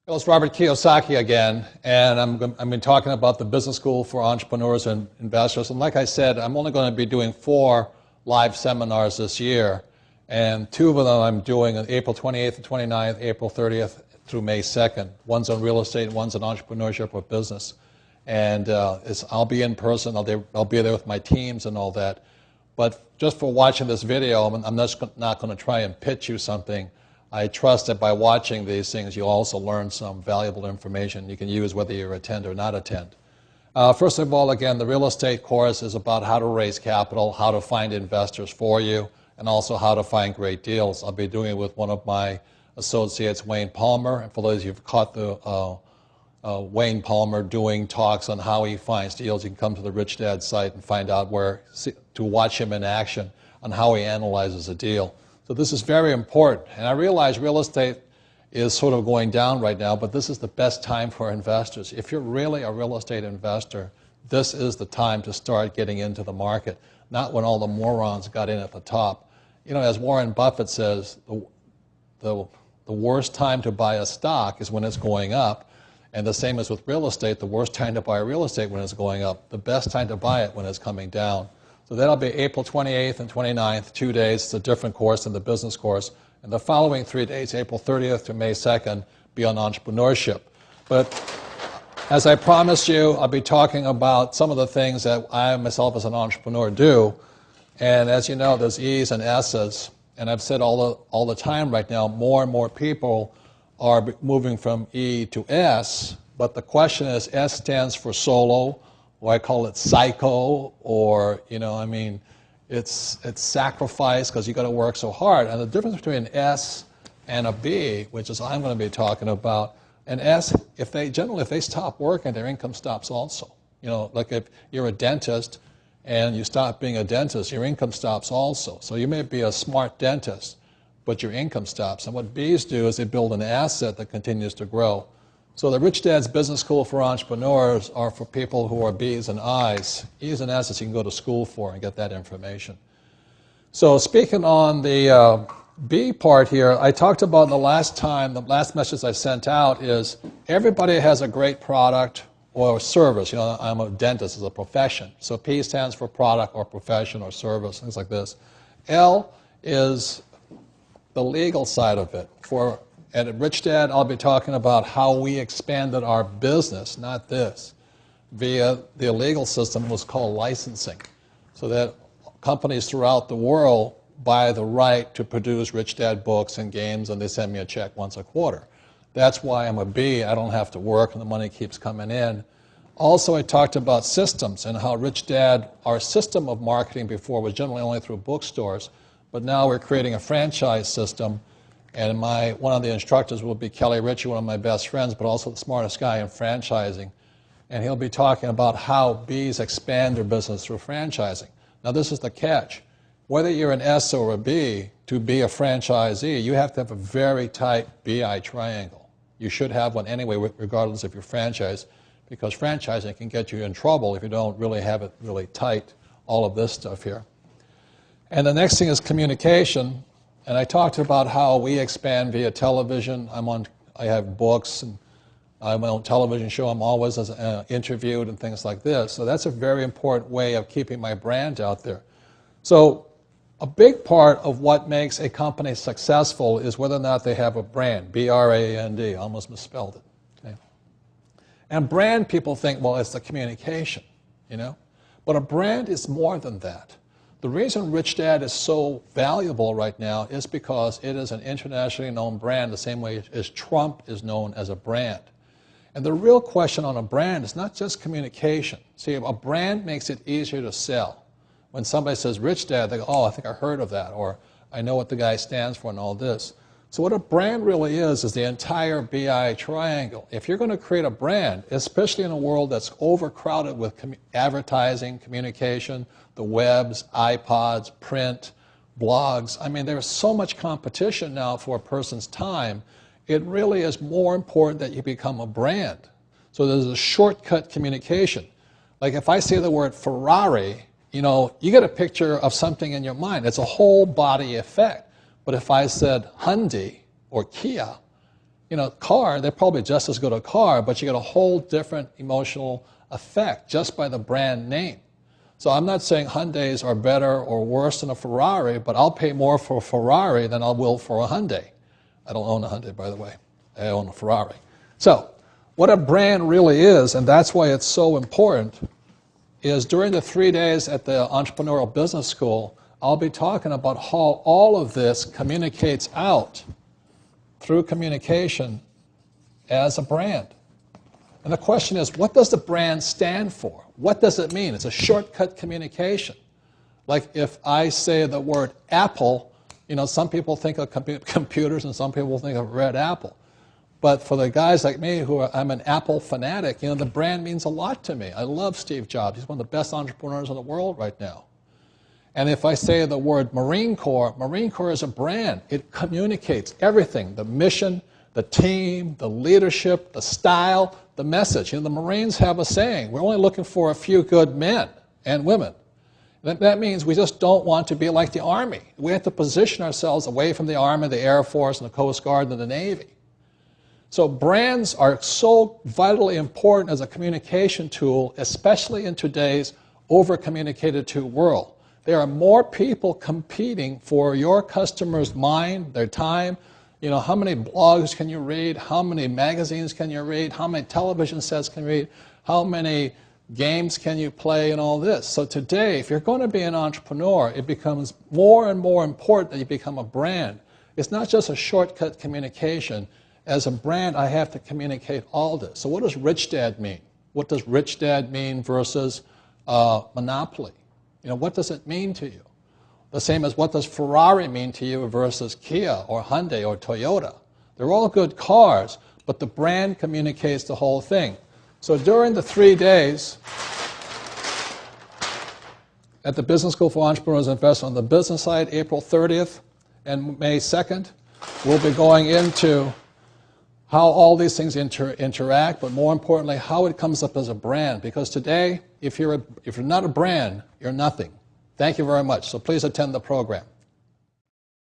Well, it's Robert Kiyosaki again, and I've been talking about the business school for entrepreneurs and investors. And like I said, I'm only going to be doing 4 live seminars this year, and 2 of them I'm doing on April 28th and 29th, April 30th through May 2nd. One's on real estate, and one's on entrepreneurship or business. And I'll be in person. I'll be there with my teams and all that. But just for watching this video, I'm just not going to try and pitch you something. I trust that by watching these things, you'll also learn some valuable information you can use whether you attend or not attend. First of all, again, the real estate course is about how to raise capital, how to find investors for you, and also how to find great deals. I'll be doing it with one of my associates, Wayne Palmer. And for those of you who've caught the Wayne Palmer doing talks on how he finds deals, you can come to the Rich Dad site and find out to watch him in action on how he analyzes a deal. So this is very important. And I realize real estate is sort of going down right now, but this is the best time for investors. If you're really a real estate investor, this is the time to start getting into the market, not when all the morons got in at the top. You know, as Warren Buffett says, the worst time to buy a stock is when it's going up. And the same as with real estate, the worst time to buy real estate when it's going up, the best time to buy it when it's coming down. So that'll be April 28th and 29th, 2 days. It's a different course than the business course. And the following 3 days, April 30th to May 2nd, be on entrepreneurship. But as I promised you, I'll be talking about some of the things that I myself as an entrepreneur do. And as you know, there's E's and S's. And I've said all the time right now, more and more people are moving from E to S. But the question is, S stands for solo, or I call it psycho, or, you know, I mean, it's sacrifice because you got to work so hard. And the difference between an S and a B, which is I'm going to be talking about, an S, if they stop working, their income stops also. You know, like if you're a dentist and you stop being a dentist, your income stops also. So you may be a smart dentist, but your income stops. And what Bs do is they build an asset that continues to grow. So the Rich Dad's Business School for Entrepreneurs are for people who are Bs and Is. E's and S's you can go to school for and get that information. So speaking on the B part here, I talked about the last message I sent out is everybody has a great product or service. You know, I'm a dentist as a profession. So P stands for product or profession or service, things like this. L is the legal side of it. And at Rich Dad, I'll be talking about how we expanded our business, not this, via the legal system was called licensing. So that companies throughout the world buy the right to produce Rich Dad books and games, and they send me a check once a quarter. That's why I'm a B. I don't have to work, and the money keeps coming in. Also, I talked about systems and how Rich Dad, our system of marketing before was generally only through bookstores, but now we're creating a franchise system. And one of the instructors will be Kelly Ritchie, one of my best friends, but also the smartest guy in franchising. And he'll be talking about how Bs expand their business through franchising. Now this is the catch. Whether you're an S or a B, to be a franchisee, you have to have a very tight BI triangle. You should have one anyway, regardless of your franchise, because franchising can get you in trouble if you don't really have it really tight, all of this stuff here. And the next thing is communication. And I talked about how we expand via television. I have books, and I have my own television show. I'm always interviewed and things like this. So that's a very important way of keeping my brand out there. So a big part of what makes a company successful is whether or not they have a brand, B-R-A-N-D. I almost misspelled it. Okay. And brand, people think, well, it's the communication, you know. But a brand is more than that. The reason Rich Dad is so valuable right now is because it is an internationally known brand the same way as Trump is known as a brand. And the real question on a brand is not just communication. See, a brand makes it easier to sell. When somebody says Rich Dad, they go, oh, I think I heard of that, or I know what the guy stands for and all this. So what a brand really is the entire BI triangle. If you're going to create a brand, especially in a world that's overcrowded with advertising, communication, the webs, iPods, print, blogs, I mean, there's so much competition now for a person's time, it really is more important that you become a brand. So there's a shortcut communication. Like if I say the word Ferrari, you know, you get a picture of something in your mind. It's a whole body effect. But if I said Hyundai or Kia, car, they're probably just as good a car, but you get a whole different emotional effect just by the brand name. So I'm not saying Hyundais are better or worse than a Ferrari, but I'll pay more for a Ferrari than I will for a Hyundai. I don't own a Hyundai, by the way. I own a Ferrari. So what a brand really is, and that's why it's so important, is during the 3 days at the Entrepreneurial Business School, I'll be talking about how all of this communicates out through communication as a brand. And the question is, what does the brand stand for? What does it mean? It's a shortcut communication. Like if I say the word Apple, some people think of computers and some people think of red apple. But for the guys like me I'm an Apple fanatic, the brand means a lot to me. I love Steve Jobs. He's one of the best entrepreneurs in the world right now. And if I say the word Marine Corps is a brand. It communicates everything, the mission, the team, the leadership, the style, the message. The Marines have a saying, we're only looking for a few good men and women. That means we just don't want to be like the Army. We have to position ourselves away from the Army, the Air Force, and the Coast Guard, and the Navy. So brands are so vitally important as a communication tool, especially in today's over-communicated to world. There are more people competing for your customer's mind, their time. How many blogs can you read? How many magazines can you read? How many television sets can you read? How many games can you play and all this? So today, if you're going to be an entrepreneur, it becomes more and more important that you become a brand. It's not just a shortcut communication. As a brand, I have to communicate all this. So what does Rich Dad mean? What does Rich Dad mean versus Monopoly? What does it mean to you? The same as what does Ferrari mean to you versus Kia or Hyundai or Toyota? They're all good cars, but the brand communicates the whole thing. So during the 3 days at the Business School for Entrepreneurs and Investors on the business side, April 30th and May 2nd, we'll be going into how all these things interact, but more importantly, how it comes up as a brand. Because today, if you're not a brand, you're nothing. Thank you very much. So please attend the program.